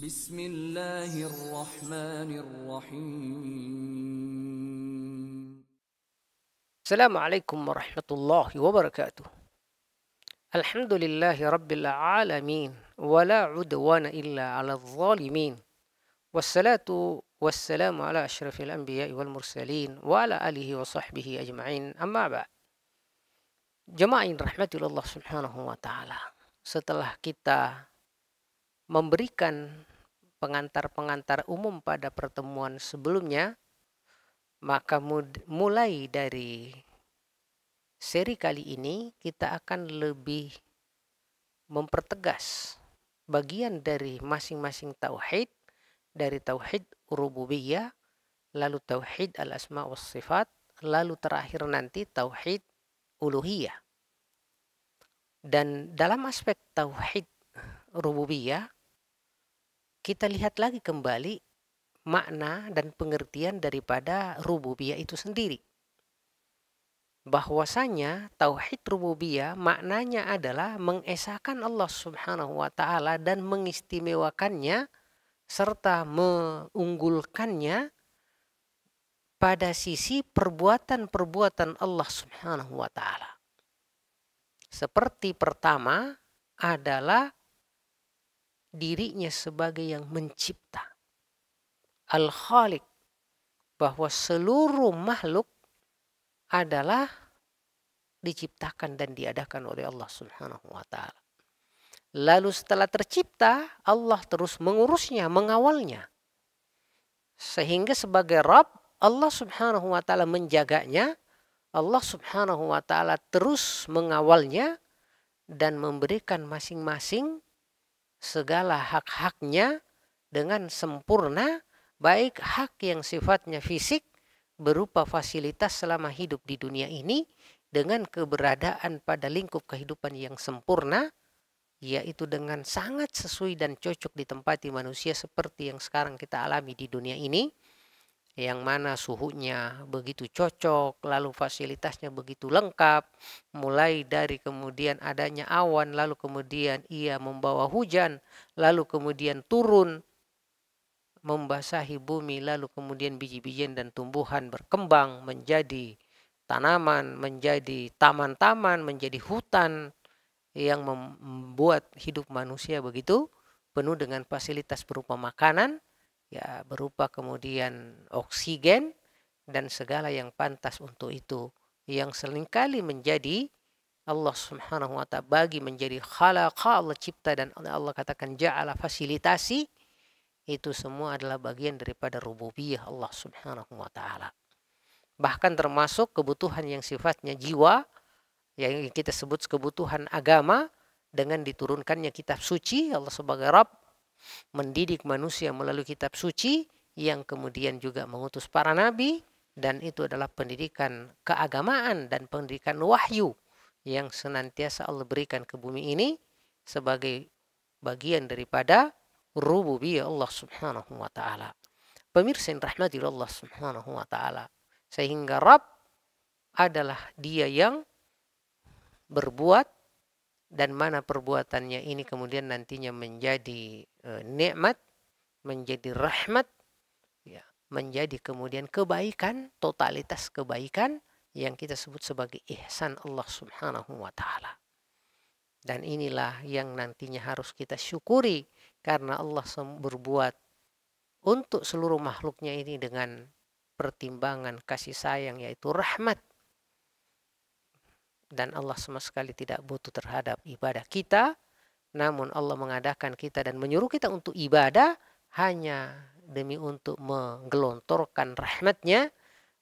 بسم الله الرحمن الرحيم. Assalamualaikum warahmatullahi wabarakatuh. Alhamdulillahi rabbil alamin. Wala udwana illa ala zalimin. Wassalatu wassalamu ala ashrafil anbiya'i wal mursalin. Wa ala alihi wa sahbihi ajma'in. Amma ba'd. Jemaah yang dirahmati Allah subhanahu wa ta'ala. Setelah kita memberikan pengantar-pengantar umum pada pertemuan sebelumnya, maka mulai dari seri kali ini kita akan lebih mempertegas bagian dari masing-masing tauhid, dari tauhid rububiyah, lalu tauhid al-asma was sifat, lalu terakhir nanti tauhid uluhiyah. Dan dalam aspek tauhid rububiyah, kita lihat lagi kembali makna dan pengertian daripada rububiyah itu sendiri. Bahwasanya tauhid rububiyah maknanya adalah mengesahkan Allah Subhanahu wa taala dan mengistimewakannya serta mengunggulkannya pada sisi perbuatan-perbuatan Allah Subhanahu wa taala. Seperti pertama adalah dirinya sebagai yang mencipta. Al-Khaliq, bahwa seluruh makhluk adalah diciptakan dan diadakan oleh Allah Subhanahu wa taala. Lalu setelah tercipta, Allah terus mengurusnya, mengawalnya. Sehingga sebagai Rabb, Allah Subhanahu wa taala menjaganya, Allah Subhanahu wa taala terus mengawalnya dan memberikan masing-masing segala hak-haknya dengan sempurna, baik hak yang sifatnya fisik berupa fasilitas selama hidup di dunia ini dengan keberadaan pada lingkup kehidupan yang sempurna, yaitu dengan sangat sesuai dan cocok ditempati manusia seperti yang sekarang kita alami di dunia ini, yang mana suhunya begitu cocok, lalu fasilitasnya begitu lengkap, mulai dari kemudian adanya awan, lalu kemudian ia membawa hujan, lalu kemudian turun membasahi bumi, lalu kemudian biji-bijian dan tumbuhan berkembang menjadi tanaman, menjadi taman-taman, menjadi hutan yang membuat hidup manusia begitu penuh dengan fasilitas berupa makanan, ya berupa kemudian oksigen dan segala yang pantas untuk itu, yang seringkali menjadi Allah Subhanahu wa ta'ala bagi menjadi khalaqa, Allah cipta dan Allah katakan ja'ala, fasilitasi, itu semua adalah bagian daripada rububiyah Allah Subhanahu wa ta'ala. Bahkan termasuk kebutuhan yang sifatnya jiwa, yang kita sebut kebutuhan agama, dengan diturunkannya kitab suci, Allah sebagai Rabb mendidik manusia melalui kitab suci yang kemudian juga mengutus para nabi, dan itu adalah pendidikan keagamaan dan pendidikan wahyu yang senantiasa Allah berikan ke bumi ini sebagai bagian daripada rububiyah Allah Subhanahu wa taala. Pemirsa yang rahmati Allah Subhanahu wa taala, sehingga Rabb adalah dia yang berbuat, dan mana perbuatannya ini kemudian nantinya menjadi nikmat, menjadi rahmat, ya, menjadi kemudian kebaikan, totalitas kebaikan yang kita sebut sebagai ihsan Allah Subhanahu wa taala. Dan inilah yang nantinya harus kita syukuri, karena Allah berbuat untuk seluruh makhluknya ini dengan pertimbangan kasih sayang, yaitu rahmat. Dan Allah sama sekali tidak butuh terhadap ibadah kita, namun Allah mengadakan kita dan menyuruh kita untuk ibadah hanya demi untuk menggelontorkan rahmatnya,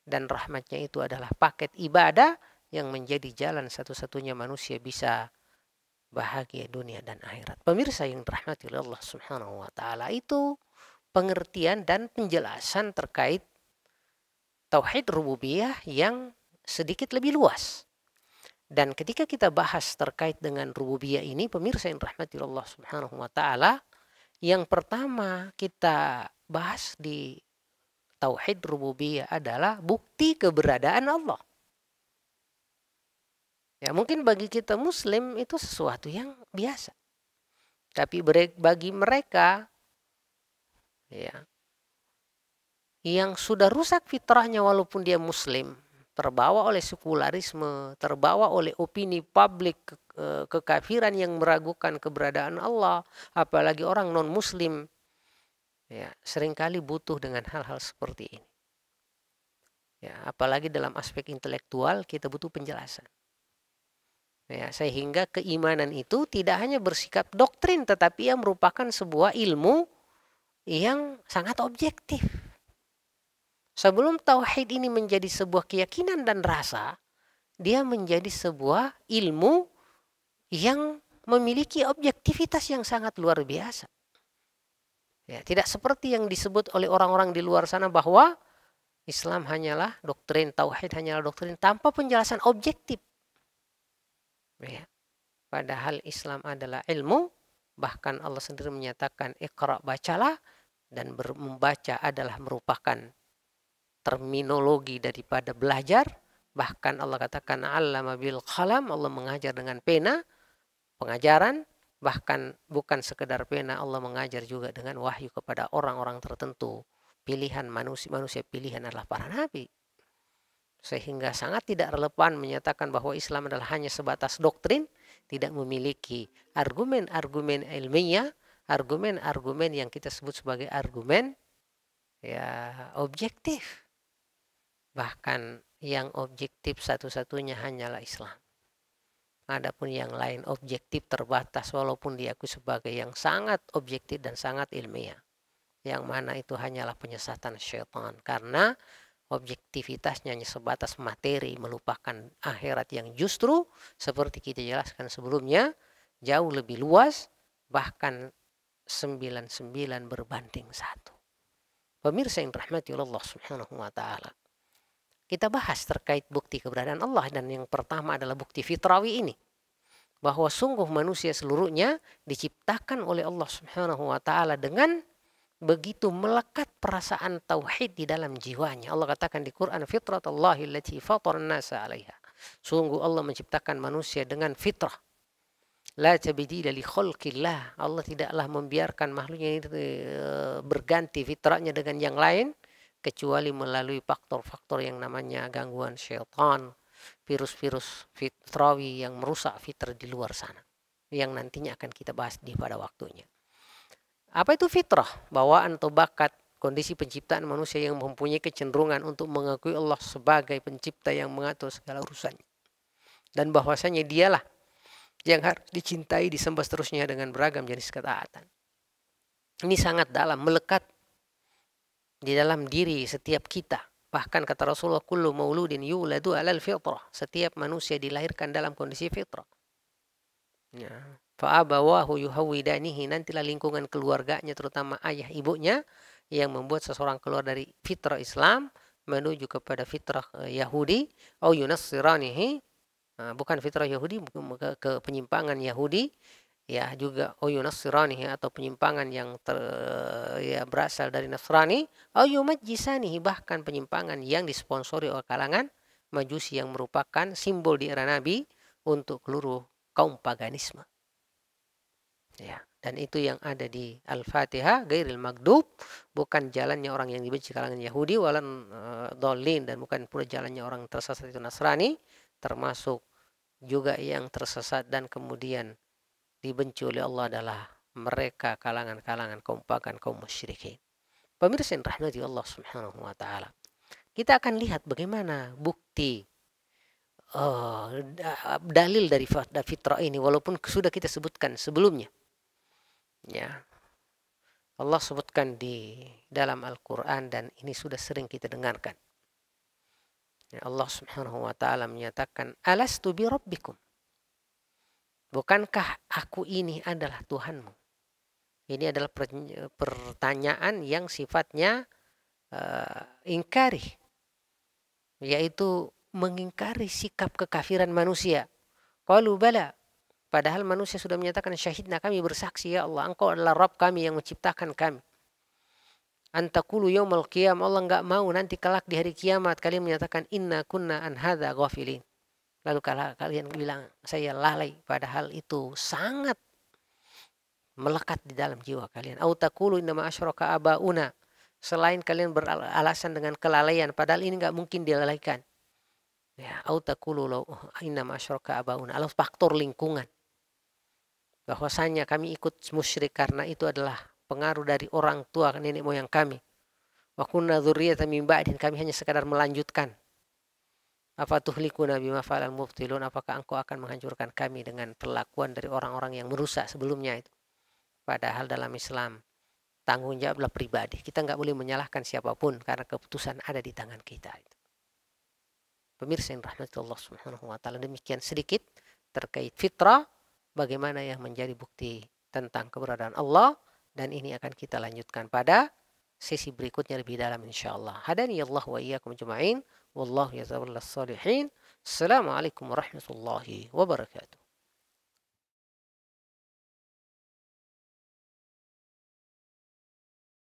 dan rahmatnya itu adalah paket ibadah yang menjadi jalan satu-satunya manusia bisa bahagia dunia dan akhirat. Pemirsa yang dirahmati oleh Allah Subhanahu wa taala, itu pengertian dan penjelasan terkait tauhid rububiyah yang sedikit lebih luas. Dan ketika kita bahas terkait dengan rububiyah ini, pemirsa yang dirahmati Allah Subhanahu wa taala, yang pertama kita bahas di tauhid rububiyah adalah bukti keberadaan Allah. Ya, mungkin bagi kita muslim itu sesuatu yang biasa. Tapi bagi mereka ya, yang sudah rusak fitrahnya walaupun dia muslim, terbawa oleh sekularisme, terbawa oleh opini publik kekafiran yang meragukan keberadaan Allah, apalagi orang non muslim, ya, seringkali butuh dengan hal-hal seperti ini. Ya, apalagi dalam aspek intelektual kita butuh penjelasan. Ya, sehingga keimanan itu tidak hanya bersikap doktrin, tetapi yang merupakan sebuah ilmu yang sangat objektif. Sebelum tauhid ini menjadi sebuah keyakinan dan rasa, dia menjadi sebuah ilmu yang memiliki objektivitas yang sangat luar biasa. Ya, tidak seperti yang disebut oleh orang-orang di luar sana bahwa Islam hanyalah doktrin, tauhid hanyalah doktrin tanpa penjelasan objektif. Ya. Padahal Islam adalah ilmu, bahkan Allah sendiri menyatakan iqra, bacalah, dan membaca adalah merupakan terminologi daripada belajar. Bahkan Allah katakan 'allama bil qalam, Allah mengajar dengan pena, pengajaran. Bahkan bukan sekedar pena, Allah mengajar juga dengan wahyu kepada orang-orang tertentu. Pilihan manusia pilihan adalah para nabi. Sehingga sangat tidak relevan menyatakan bahwa Islam adalah hanya sebatas doktrin, tidak memiliki argumen-argumen ilmiah, argumen-argumen yang kita sebut sebagai argumen ya objektif. Bahkan yang objektif satu-satunya hanyalah Islam. Adapun yang lain objektif terbatas walaupun diakui sebagai yang sangat objektif dan sangat ilmiah. Yang mana itu hanyalah penyesatan syaitan, karena objektivitasnya hanya sebatas materi, melupakan akhirat yang justru seperti kita jelaskan sebelumnya jauh lebih luas, bahkan 99 berbanding 1. Pemirsa yang dirahmati Allah Subhanahu wa taala. Kita bahas terkait bukti keberadaan Allah, dan yang pertama adalah bukti fitrawi ini. Bahwa sungguh manusia seluruhnya diciptakan oleh Allah Subhanahu wa taala dengan begitu melekat perasaan tauhid di dalam jiwanya. Allah katakan di Quran, fitratallahi allati fataran nasa 'alaiha. Sungguh Allah menciptakan manusia dengan fitrah. La tabdila li khalqillah. Allah tidaklah membiarkan makhluknya ini berganti fitrahnya dengan yang lain kecuali melalui faktor-faktor yang namanya gangguan syaitan, virus-virus fitrawi yang merusak fitrah di luar sana, yang nantinya akan kita bahas di pada waktunya. Apa itu fitrah? Bawaan atau bakat, kondisi penciptaan manusia yang mempunyai kecenderungan untuk mengakui Allah sebagai pencipta yang mengatur segala urusannya. Dan bahwasanya dialah yang harus dicintai, disembah seterusnya dengan beragam jenis ketaatan. Ini sangat dalam, melekat di dalam diri setiap kita. Bahkan kata Rasulullah, kullu mauludin yuladu alal fitrah. Setiap manusia dilahirkan dalam kondisi fitrah. Ya. Fa'abawahu yuhawidanihi, nantilah lingkungan keluarganya terutama ayah ibunya yang membuat seseorang keluar dari fitrah Islam menuju kepada fitrah Yahudi, au yunassiranihi, bukan fitrah Yahudi, ke penyimpangan Yahudi, ya juga au yunassiranihi atau penyimpangan yang berasal dari Nasrani, au yumajjisanihi, bahkan penyimpangan yang disponsori oleh kalangan Majusi yang merupakan simbol di era Nabi untuk seluruh kaum paganisme. Ya, dan itu yang ada di Al-Fatihah, ghairil maghdub, bukan jalannya orang yang dibenci kalangan Yahudi, walan dhalin, dan bukan pula jalannya orang tersesat itu Nasrani, termasuk juga yang tersesat dan kemudian dibenci oleh Allah adalah mereka kalangan-kalangan kaum pagan, kaum musyrikin. Pemirsa yang rahmati Allah Subhanahu wa taala. Kita akan lihat bagaimana bukti dalil dari fitrah ini walaupun sudah kita sebutkan sebelumnya. Ya, Allah sebutkan di dalam Al-Quran dan ini sudah sering kita dengarkan. Ya, Allah Subhanahu wa taala menyatakan, alastu bi rabbikum, bukankah aku ini adalah Tuhanmu? Ini adalah pertanyaan yang sifatnya ingkari, yaitu mengingkari sikap kekafiran manusia. Qalu bala, padahal manusia sudah menyatakan, syahidna, kami bersaksi ya Allah, engkau adalah Rabb kami yang menciptakan kami. Antaqulu yaumal qiyam, Allah enggak mau nanti kelak di hari kiamat kalian menyatakan inna kunna an hadza ghafilin. Lalu kalau kalian bilang saya lalai, padahal itu sangat melekat di dalam jiwa kalian. Au taqulu innama asyraka abauna. Selain kalian beralasan dengan kelalaian, padahal ini nggak mungkin dilalaikan. Ya, au taqulu law innama asyraka abauna. Ala faktor lingkungan. Bahwasanya kami ikut musyrik karena itu adalah pengaruh dari orang tua nenek moyang kami. Wa kunna dzurriyyatan min ba'din, kami hanya sekadar melanjutkan. Afatuhlikuna bima fa'alal mubtilun, apakah engkau akan menghancurkan kami dengan perlakuan dari orang-orang yang merusak sebelumnya itu. Padahal dalam Islam tanggung jawablah pribadi. Kita nggak boleh menyalahkan siapapun karena keputusan ada di tangan kita. Pemirsa yang rahmati Allah Subhanahu wa taala, demikian sedikit terkait fitrah, bagaimana yang menjadi bukti tentang keberadaan Allah, dan ini akan kita lanjutkan pada sesi berikutnya lebih dalam insyaallah. Hadani Allah wa iyyakum ajma'in. Wallahu yatawallas salihin. Assalamualaikum warahmatullahi wabarakatuh.